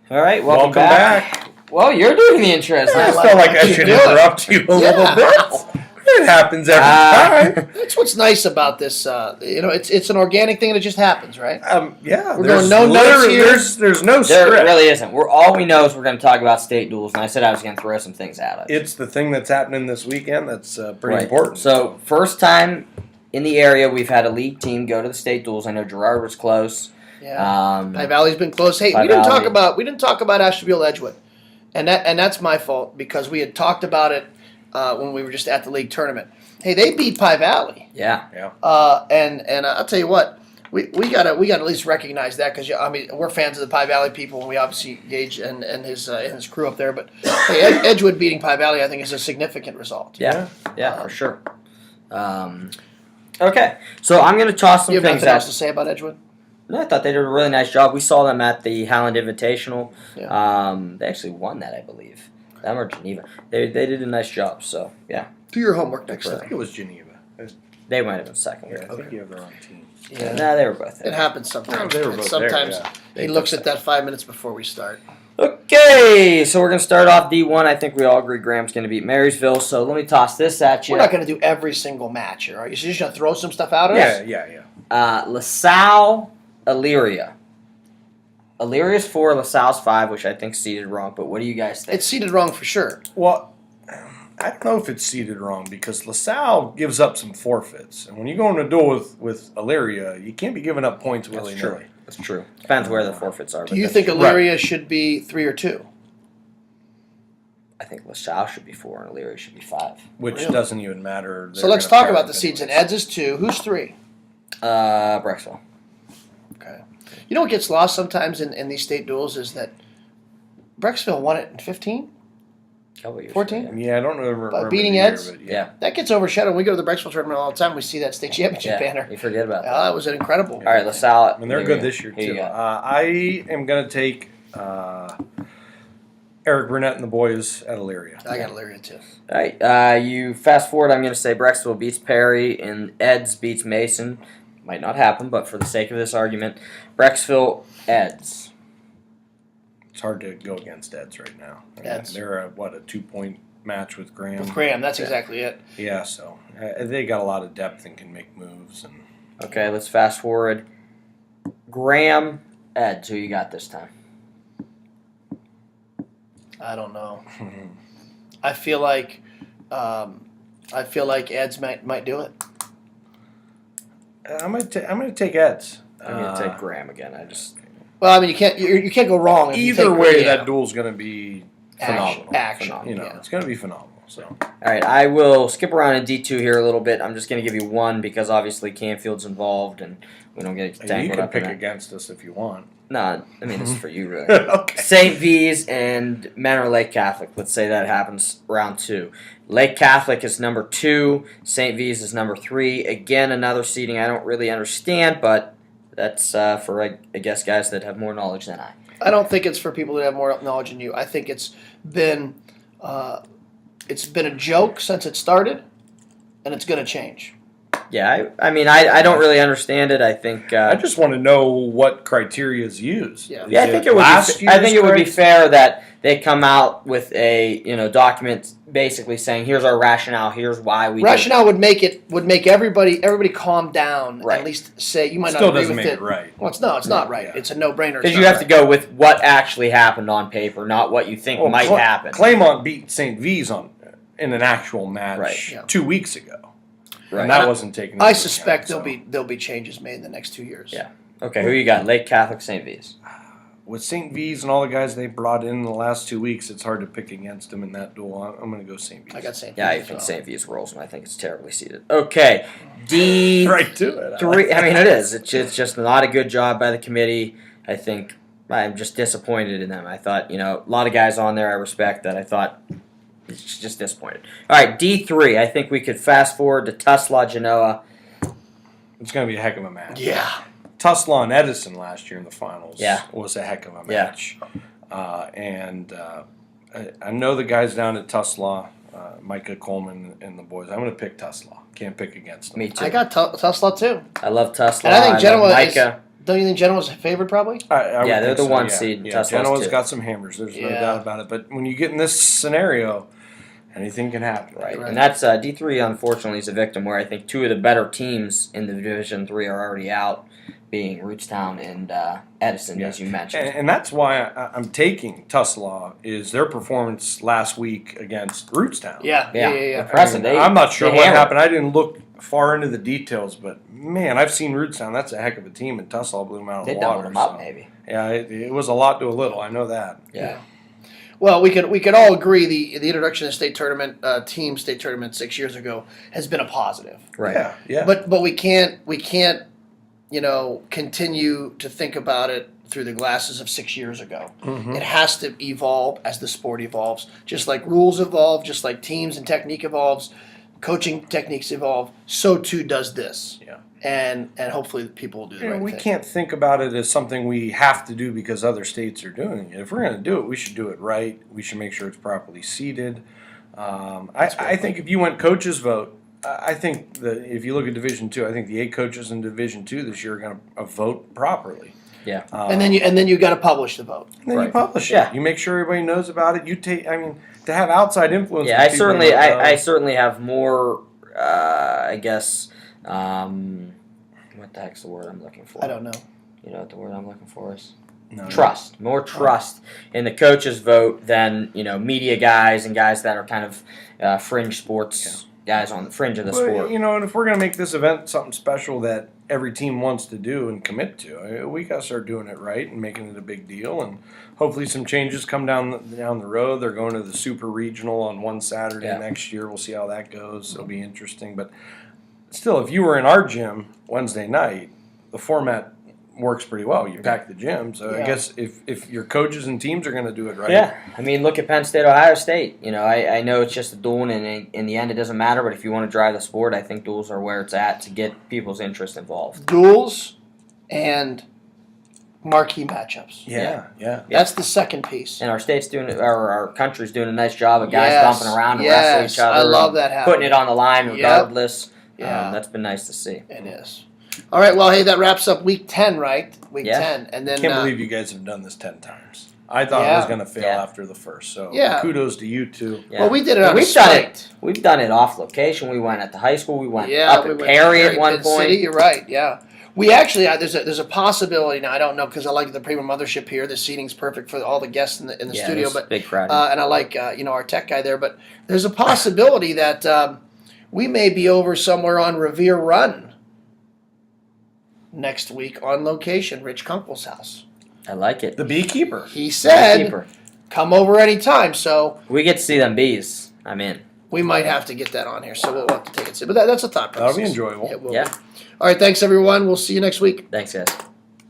All right, welcome back. Well, you're doing the intro. I felt like I should interrupt you a little bit. It happens every time. That's what's nice about this. It's an organic thing and it just happens, right? Yeah. We're going no notes here. There's no There script. really isn't. All we know is we're going to talk about state duels, and I said I was going to throw some things at it. It's the thing that's happening this weekend that's pretty important. So, first time in the area we've had a league team go to the state duels. I know Girard was close. Yeah. High Valley's been close. Hey, High we didn't Valley. talk about Ashtabula Edgewood, and that's my fault because we had talked about it when we were just at the league tournament. Hey, they beat High Valley. Yeah. And I'll tell you what, we gotta at least recognize that because we're fans of the Pie Valley people, and we obviously Gage and his crew up there. But hey, Edgewood beating Pie Valley, I think, is a significant result. Yeah, for sure. Okay, so I'm going to toss some you have things nothing else out. to say about Edgewood? No, I thought they did a really nice job. We saw them at the Highland Invitational. Yeah. They actually won that, I believe. Them or Geneva. They did a nice job. So yeah. Do your homework next I time. think it was Geneva. They might have been second. Yeah, I think you have the wrong team. Yeah. No, they were both there. It happens sometimes. Oh, they were both there, sometimes yeah. he looks at that 5 minutes before we start. Okay, so we're going to start off D1. I think we all agree Graham's going to beat Marysville. So let me toss this at you. We're not going to do every single match here, are you? So you're just going to throw some stuff out at us? Yeah. LaSalle, Elyria. Elyria's 4, LaSalle's 5, which I think seeded wrong. But what do you guys think? It's seated wrong for sure. Well, I don't know if it's seeded wrong because LaSalle gives up some forfeits. And when you go in a duel with Elyria, you can't be giving up points willy-nilly. That's true. Depends where the forfeits are. Do you think Elyria should be 3 or 2? I think LaSalle should be 4 and Elyria should be 5. Which Really? doesn't even matter. So let's talk about the seeds. And Eds is 2. Who's 3? Brexville. Okay. You know what gets lost sometimes in these state duels is that Brexville won it in 15? Couple years 14? ago, Yeah, I don't remember. By beating the year, Eds? but Yeah. That gets overshadowed. When we go to the Brexville tournament all the time, we see that state championship banner. You forget about that. That was an incredible. All right, LaSalle. I mean, they're good this year, Who you too. got? I am going to take Eric Burnett and the boys at Elyria. I got Elyria too. All right, you fast forward. I'm going to say Brexville beats Perry and Eds beats Mason. Might not happen, but for the sake of this argument, Brexville Eds. It's hard to go against Eds right now. Eds. They're a 2-point match with Graham. With Graham, that's exactly it. Yeah, so they got a lot of depth and can make moves. And Okay, let's fast forward. Graham Eds. Who you got this time? I don't know. I feel like Eds might do it. I'm gonna take Eds. I'm going to take Graham again. Well, I mean, you can't go wrong. If you Either take way, Graham. that duel's gonna be phenomenal. Action. Phenomenal. It's gonna be phenomenal. So All right, I will skip around in D2 here a little bit. I'm just going to give you one because obviously Canfield's involved and we don't get you tangled can up in pick that. against us if you want. No, I mean, this is for you, really. Okay. St. V's and Manor Lake Catholic. Let's say that happens round 2. Lake Catholic is number 2. St. V's is number 3. Again, another seeding I don't really understand, but that's for, I guess, guys that have more knowledge than I. I don't think it's for people that have more knowledge than you. I think it's been a joke since it started, and it's going to change. Yeah, I mean, I don't really understand it. I think I just want to know what criteria is used. Yeah. I think it would. I think it would be fair that they come out with a document basically saying here's our rationale, here's why we rationale would make everybody calm down. Right. At least say you might Still not agree doesn't with make it. it right. Well, it's not right. Yeah. It's a no-brainer. because you have to go with what actually happened on paper, not what you think might happen. Claymont beat St. V's in an actual match Right. Yeah. 2 weeks ago. Right. And that wasn't taken. I into suspect account, there'll be changes made in the next 2 years. Yeah. Okay, who you got? Lake Catholic, St. V's. With St. V's and all the guys they brought in the last 2 weeks, it's hard to pick against them in that duel. I'm going to go St. V's. I got St. Yeah, I V's as think well. St. V's rolls, and I think it's terribly seated. Okay, D3. Right to it. I mean, it is. It's just not a good job by the committee. I think I'm just disappointed in them. I thought, a lot of guys on there I respect that. I thought it's just disappointed. All right, D3. I think we could fast forward to Tuslaw, Genoa. It's going to be a heck of a match. Yeah. Tuslaw and Edison last year in the finals Yeah. was a heck of a Yeah. match. I know the guys down at Tuslaw, Micah Coleman and the boys. I'm going to pick Tuslaw. Can't pick against them. Me too. I got Tuslaw too. I love Tuslaw. And I think love Genoa is Micah. Don't you think Genoa's favored probably? I would Yeah, they're think the so, one yeah. seed. Yeah, Tusla's Genoa's two. got some hammers. There's no Yeah. doubt about it. But when you get in this scenario, anything can happen. Right. Right. And that's D3. Unfortunately, is a victim where I think two of the better teams in the Division 3 are already out, being Rootstown and Edison, Yeah. as you mentioned. And that's why I'm taking Tuslaw is their performance last week against Rootstown. Yeah. Impressive. I'm not sure they what hammered. happened. I didn't look far into the details, but man, I've seen Rootstown. That's a heck of a team, and Tuslaw blew them out of They the doubled water. them up, so. maybe. Yeah, it was a lot to a little. I know that. Yeah. Well, we could all agree the introduction of state tournament team state tournament 6 years ago has been a positive. Right. Yeah. But we can't continue to think about it through the glasses of 6 years ago. Mhm. It has to evolve as the sport evolves, just like rules evolve, just like teams and technique evolves, coaching techniques evolve. So too does this. Yeah. And hopefully people will do the You know, right we thing. can't think about it as something we have to do because other states are doing it. If we're going to do it, we should do it right. We should make sure it's properly seated. I think if you went coaches vote, I think that if you look at Division II, I think the 8 coaches in Division II this year are going to vote properly. Yeah. And then you got to publish the vote. And then you Right. publish it. Yeah. You make sure everybody knows about it. You take. I mean, to have outside influence. Yeah, from I people certainly, you don't know- I certainly have more. I guess. What the heck's the word I'm looking for? I don't know. You know what the word I'm looking for is? No. Trust. More trust in the coaches' vote than media guys and guys that are kind of fringe sports guys on the fringe of the But, sport. and if we're going to make this event something special that every team wants to do and commit to, we got to start doing it right and making it a big deal. And hopefully some changes come down the road. They're going to the Super Regional on one Saturday Yeah. next year. We'll see how that goes. It'll be interesting. But still, if you were in our gym Wednesday night, the format works pretty well. You pack the gym. So I Yeah. guess if your coaches and teams are going to do it right. Yeah, I mean, look at Penn State, Ohio State. I know it's just a duel, and in the end, it doesn't matter. But if you want to drive the sport, I think duels are where it's at to get people's interest involved. Duels and marquee matchups. Yeah. That's the second piece. And our state's doing, or our country's doing a nice job of guys Yes, bumping around and yes, wrestling each other. I love and that happening. putting it on the line regardless. Yeah. That's been nice to see. It is. All right. Well, hey, that wraps up Week 10, right? Week Yeah. 10, and then I can't believe you guys have done this 10 times. I thought I Yeah. was going to fail Yeah. after the first. So Yeah. kudos to you two. Yeah. Well, we did it And on we've a done slate. it. We've done it off location. We went at the high school. We went Yeah, up we at went Perry to at one Pitt point. City, you're right. Yeah, we actually there's a possibility now. I don't know because I like the Premium Mothership here. The seating's perfect for all the guests in the Yeah, studio, there's but big crowd. and I like our tech guy there. But there's a possibility that we may be over somewhere on Revere Run next week on location, Rich Kunkel's house. I like it. The beekeeper. He said, Keeper. "Come over anytime." So We get to see them bees. I'm in. we might have to get that on here. So we'll have to take it. But that's a thought process. That'll be enjoyable. It will Yeah. be. All right. Thanks, everyone. We'll see you next week. Thanks, guys.